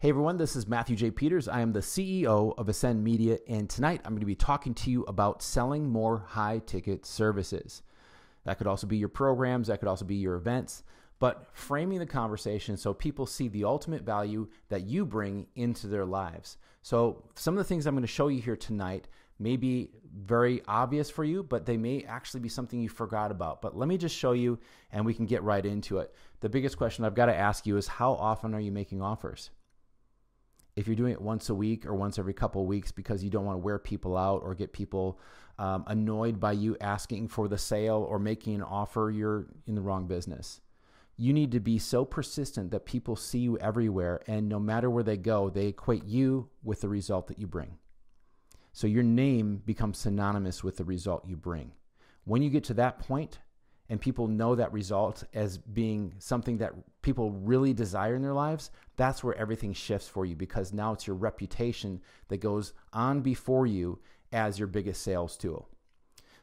Hey everyone, this is Matthew J. Peters. I am the CEO of Ascend Media, and tonight I'm going to be talking to you about selling more high-ticket services. That could also be your programs, that could also be your events, but framing the conversation so people see the ultimate value that you bring into their lives. So some of the things I'm going to show you here tonight may be very obvious for you, but they may actually be something you forgot about. But let me just show you and we can get right into it. The biggest question I've got to ask you is, how often are you making offers? If you're doing it once a week or once every couple of weeks because you don't want to wear people out or get people annoyed by you asking for the sale or making an offer, you're in the wrong business. You need to be so persistent that people see you everywhere, and no matter where they go, they equate you with the result that you bring. So your name becomes synonymous with the result you bring. When you get to that point and people know that result as being something that people really desire in their lives, that's where everything shifts for you, because now it's your reputation that goes on before you as your biggest sales tool.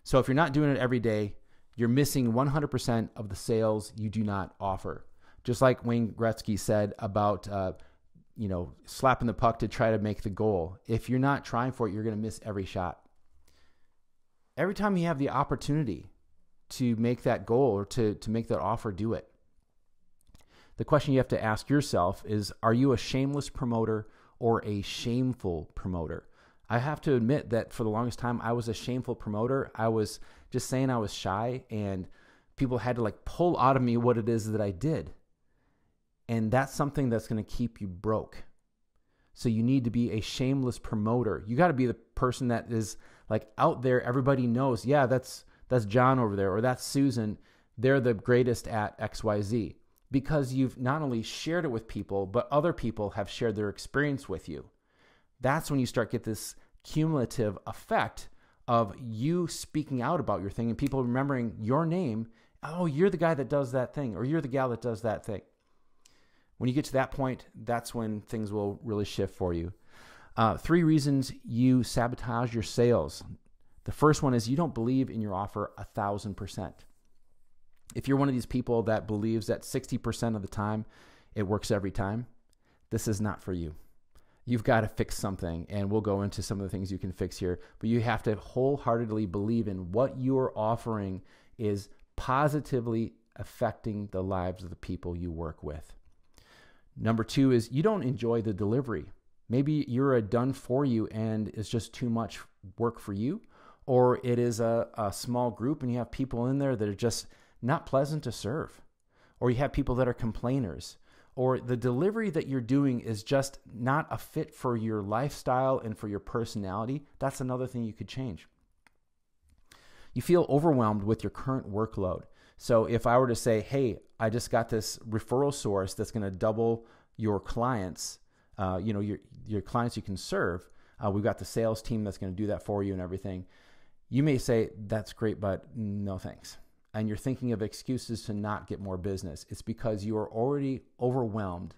So if you're not doing it every day, you're missing 100% of the sales you do not offer. Just like Wayne Gretzky said about slapping the puck to try to make the goal. If you're not trying for it, you're going to miss every shot. Every time you have the opportunity to make that goal or to make that offer, do it. The question you have to ask yourself is, are you a shameless promoter or a shameful promoter? I have to admit that for the longest time, I was a shameful promoter. I was just saying I was shy, and people had to pull out of me what it is that I did. And that's something that's going to keep you broke. So you need to be a shameless promoter. You got to be the person that is out there. Everybody knows, yeah, that's John over there, or that's Susan. They're the greatest at XYZ, because you've not only shared it with people, but other people have shared their experience with you. That's when you start get this cumulative effect of you speaking out about your thing and people remembering your name. Oh, you're the guy that does that thing, or you're the gal that does that thing. When you get to that point, that's when things will really shift for you. 3 reasons you sabotage your sales. The first one is you don't believe in your offer 1,000%. If you're one of these people that believes that 60% of the time it works every time, this is not for you. You've got to fix something, and we'll go into some of the things you can fix here. But you have to wholeheartedly believe in what you're offering is positively affecting the lives of the people you work with. Number 2 is you don't enjoy the delivery. Maybe you're a done for you and it's just too much work for you, or it is a small group and you have people in there that are just not pleasant to serve, or you have people that are complainers, or the delivery that you're doing is just not a fit for your lifestyle and for your personality. That's another thing you could change. You feel overwhelmed with your current workload. So if I were to say, hey, I just got this referral source that's going to double your clients, your clients you can serve. We've got the sales team that's going to do that for you and everything. You may say, that's great, but no thanks. And you're thinking of excuses to not get more business. It's because you are already overwhelmed,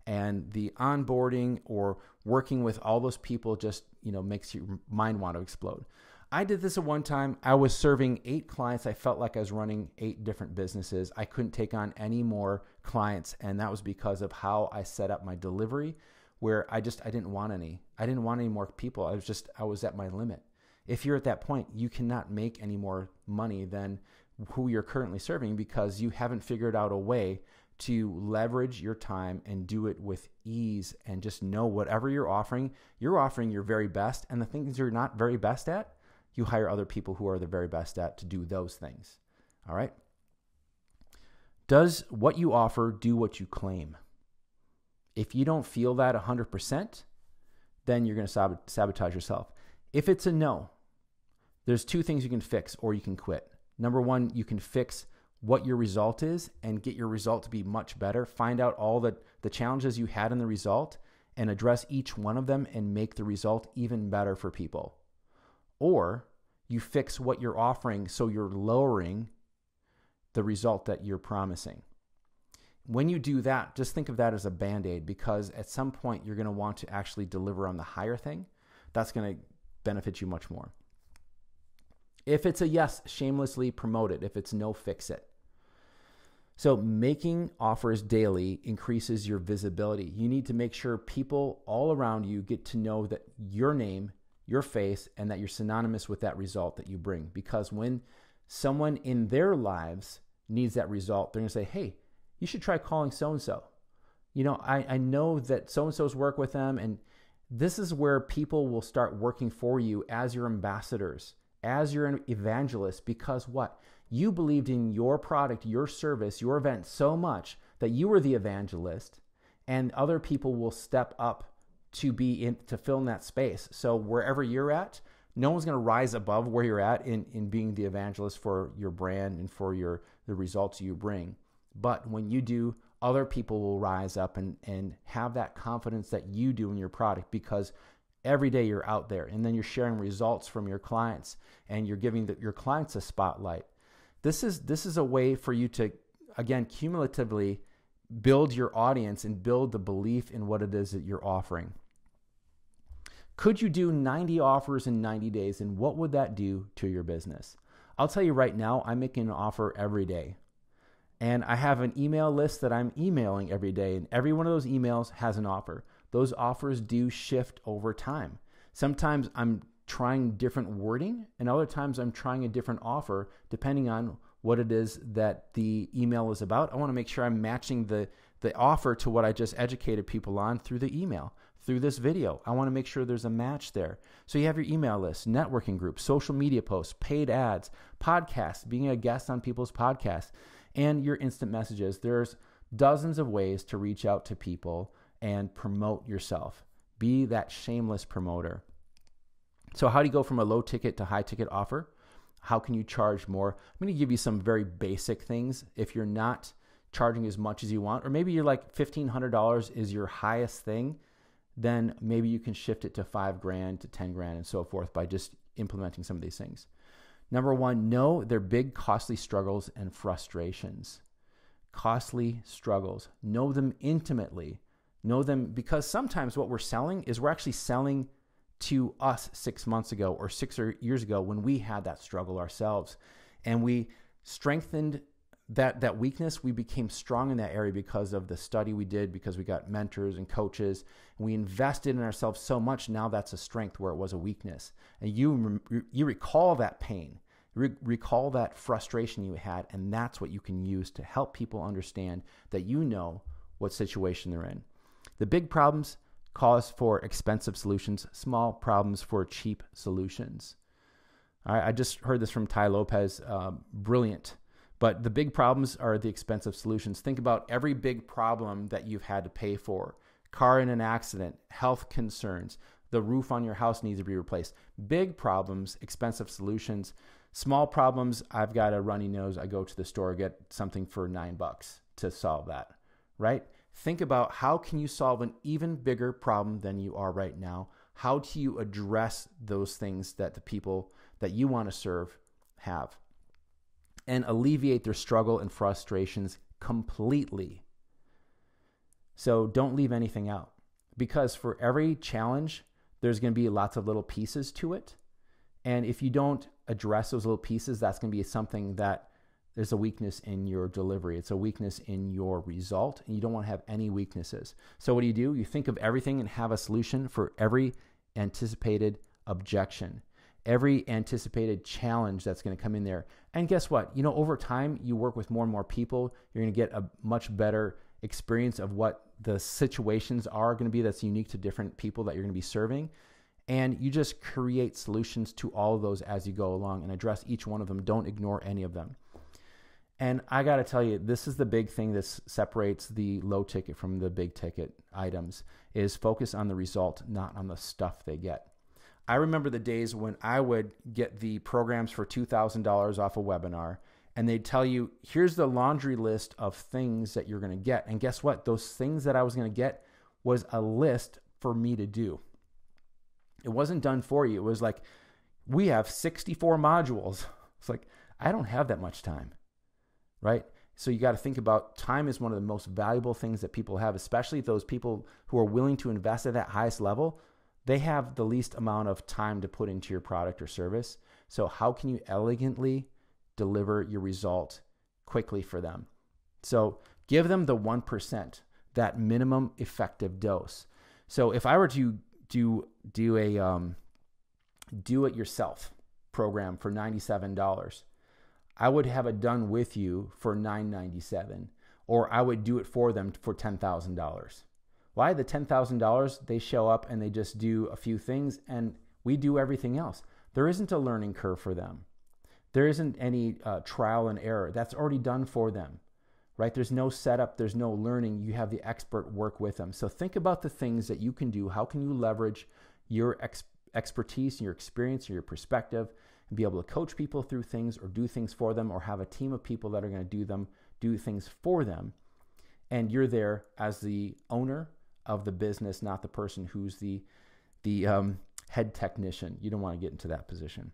and the onboarding or working with all those people just, makes your mind want to explode. I did this at one time. I was serving 8 clients. I felt like I was running 8 different businesses. I couldn't take on any more clients, and that was because of how I set up my delivery, where I didn't want any. I didn't want any more people. I was at my limit. If you're at that point, you cannot make any more money than who you're currently serving, because you haven't figured out a way to leverage your time and do it with ease, and just know whatever you're offering your very best, and the things you're not very best at, you hire other people who are the very best at to do those things. All right. Does what you offer do what you claim? If you don't feel that 100%, then you're going to sabotage yourself. If it's a no, there's 2 things you can fix, or you can quit. Number 1, you can fix what your result is and get your result to be much better. Find out all the challenges you had in the result and address each one of them and make the result even better for people. Or you fix what you're offering so you're lowering the result that you're promising. When you do that, just think of that as a Band-Aid, because at some point you're going to want to actually deliver on the higher thing. That's going to benefit you much more. If it's a yes, shamelessly promote it. If it's no, fix it. So making offers daily increases your visibility. You need to make sure people all around you get to know that your name, your face, and that you're synonymous with that result that you bring. Because when someone in their lives needs that result, they're going to say, hey, you should try calling so-and-so. I know that so-and-so's work with them, and this is where people will start working for you as your ambassadors, as your evangelists, because what? You believed in your product, your service, your event so much that you were the evangelist, and other people will step up to fill in that space. So wherever you're at, no one's going to rise above where you're at in being the evangelist for your brand and for the results you bring. But when you do, other people will rise up and have that confidence that you do in your product, because every day you're out there, and then you're sharing results from your clients, and you're giving your clients a spotlight. This is a way for you to, again, cumulatively build your audience and build the belief in what it is that you're offering. Could you do 90 offers in 90 days, and what would that do to your business? I'll tell you right now, I'm making an offer every day. And I have an email list that I'm emailing every day, and every one of those emails has an offer. Those offers do shift over time. Sometimes I'm trying different wording, and other times I'm trying a different offer depending on what it is that the email is about. I want to make sure I'm matching the offer to what I just educated people on through the email, through this video. I want to make sure there's a match there. So you have your email list, networking groups, social media posts, paid ads, podcasts, being a guest on people's podcasts, and your instant messages. There's dozens of ways to reach out to people and promote yourself. Be that shameless promoter. So how do you go from a low ticket to high ticket offer? How can you charge more? I'm going to give you some very basic things. If you're not charging as much as you want, or maybe you're like $1,500 is your highest thing, then maybe you can shift it to $5,000 to $10,000 and so forth by just implementing some of these things. Number one, know their big, costly struggles and frustrations. Costly struggles. Know them intimately. Know them, because sometimes what we're selling is we're actually selling to us 6 months ago or 6 years ago when we had that struggle ourselves. And we strengthened that weakness. We became strong in that area because of the study we did, because we got mentors and coaches. And we invested in ourselves so much. Now that's a strength where it was a weakness. And you recall that pain, recall that frustration you had, and that's what you can use to help people understand that you know what situation they're in. The big problems cause for expensive solutions, small problems for cheap solutions. All right, I just heard this from Ty Lopez, brilliant. But the big problems are the expensive solutions. Think about every big problem that you've had to pay for. Car in an accident, health concerns, the roof on your house needs to be replaced. Big problems, expensive solutions. Small problems, I've got a runny nose, I go to the store, get something for $9 to solve that, right? Think about how can you solve an even bigger problem than you are right now? How do you address those things that the people that you want to serve have? And alleviate their struggle and frustrations completely. So don't leave anything out, because for every challenge, there's going to be lots of little pieces to it. And if you don't address those little pieces, that's going to be something that there's a weakness in your delivery. It's a weakness in your result, and you don't want to have any weaknesses. So what do? You think of everything and have a solution for every anticipated objection, every anticipated challenge that's going to come in there. And guess what? Over time, you work with more and more people. You're going to get a much better experience of what the situations are going to be that's unique to different people that you're going to be serving. And you just create solutions to all of those as you go along and address each one of them. Don't ignore any of them. And I got to tell you, this is the big thing that separates the low ticket from the big ticket items, is focus on the result, not on the stuff they get. I remember the days when I would get the programs for $2,000 off a webinar, and they'd tell you, here's the laundry list of things that you're going to get. And guess what? Those things that I was going to get was a list for me to do. It wasn't done for you. It was like, we have 64 modules. It's like, I don't have that much time, right? So you got to think about time is one of the most valuable things that people have, especially those people who are willing to invest at that highest level. They have the least amount of time to put into your product or service. So how can you elegantly deliver your result quickly for them? So give them the 1%, that minimum effective dose. So if I were to do a do-it-yourself program for $97, I would have it done with you for $997, or I would do it for them for $10,000. Why? The $10,000, they show up and they just do a few things, and we do everything else. There isn't a learning curve for them. There isn't any trial and error. That's already done for them, right? There's no setup. There's no learning. You have the expert work with them. So think about the things that you can do. How can you leverage your expertise, your experience, your perspective, and be able to coach people through things or do things for them, or have a team of people that are going to do things for them. And you're there as the owner of the business, not the person who's the head technician. You don't want to get into that position.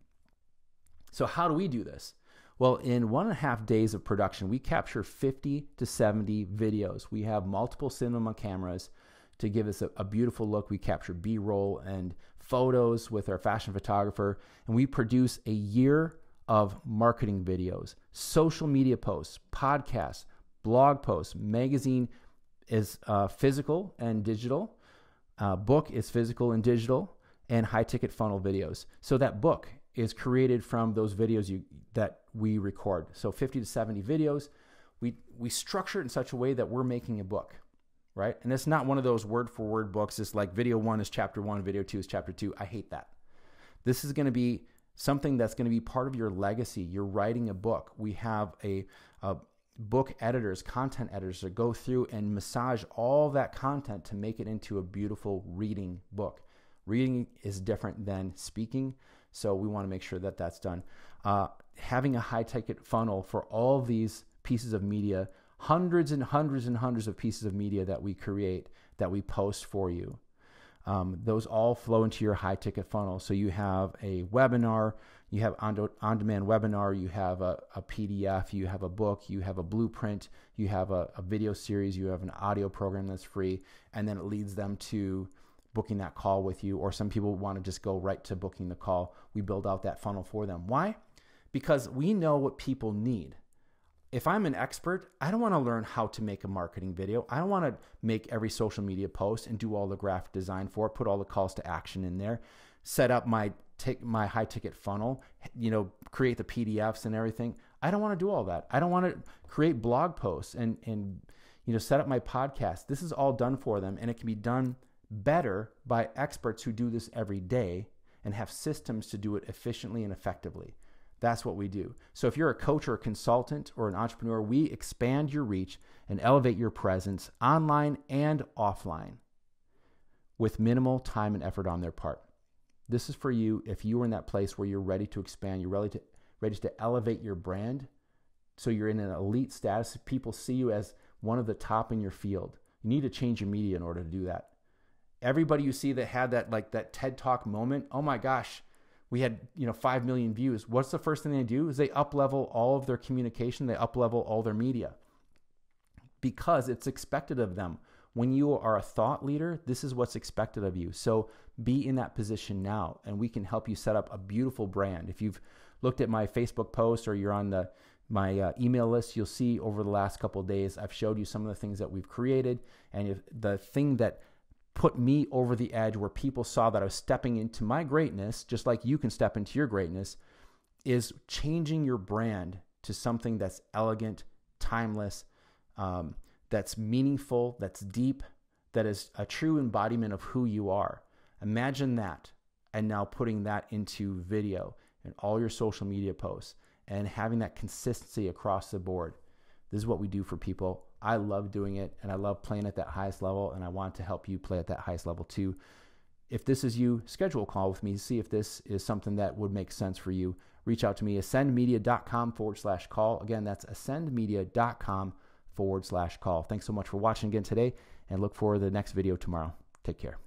So how do we do this? Well, in 1.5 days of production, we capture 50 to 70 videos. We have multiple cinema cameras to give us a beautiful look. We capture B-roll and photos with our fashion photographer, and we produce a year of marketing videos, social media posts, podcasts, blog posts. Magazine is physical and digital. Book is physical and digital, and high ticket funnel videos. So that book is created from those videos that we record. So 50 to 70 videos. We structure it in such a way that we're making a book, right? And it's not one of those word for word books. It's like video 1 is chapter 1, video 2 is chapter 2. I hate that. This is going to be something that's going to be part of your legacy. You're writing a book. We have a book editors, content editors that go through and massage all that content to make it into a beautiful reading book. Reading is different than speaking, so we want to make sure that that's done. Having a high ticket funnel for all these pieces of media, hundreds and hundreds and hundreds of pieces of media that we create, that we post for you. Those all flow into your high ticket funnel. So you have a webinar, you have on-demand webinar, you have a PDF, you have a book, you have a blueprint, you have a video series, you have an audio program that's free, and then it leads them to booking that call with you. Or some people want to just go right to booking the call. We build out that funnel for them. Why? Because we know what people need. If I'm an expert, I don't want to learn how to make a marketing video. I don't want to make every social media post and do all the graphic design for it, put all the calls to action in there, set up my high ticket funnel, create the PDFs and everything. I don't want to do all that. I don't want to create blog posts and set up my podcast. This is all done for them, and it can be done better by experts who do this every day and have systems to do it efficiently and effectively. That's what we do. So if you're a coach or a consultant or an entrepreneur, we expand your reach and elevate your presence online and offline with minimal time and effort on their part. This is for you if you are in that place where you're ready to expand, you're ready to elevate your brand, so you're in an elite status. People see you as one of the top in your field. You need to change your media in order to do that. Everybody you see that had that TED Talk moment, oh my gosh, we had 5 million views. What's the first thing they do? Is they up-level all of their communication. They up-level all their media because it's expected of them. When you are a thought leader, this is what's expected of you. So be in that position now, and we can help you set up a beautiful brand. If you've looked at my Facebook post or you're on my email list, you'll see over the last couple of days, I've showed you some of the things that we've created. And if the thing that put me over the edge, where people saw that I was stepping into my greatness, just like you can step into your greatness, is changing your brand to something that's elegant, timeless, that's meaningful, that's deep, that is a true embodiment of who you are. Imagine that, and now putting that into video and all your social media posts and having that consistency across the board. This is what we do for people. I love doing it, and I love playing at that highest level, and I want to help you play at that highest level too. If this is you, schedule a call with me, see if this is something that would make sense for you. Reach out to me, ascendmedia.com/call. Again, that's ascendmedia.com/call. Thanks so much for watching again today, and look forward to the next video tomorrow. Take care.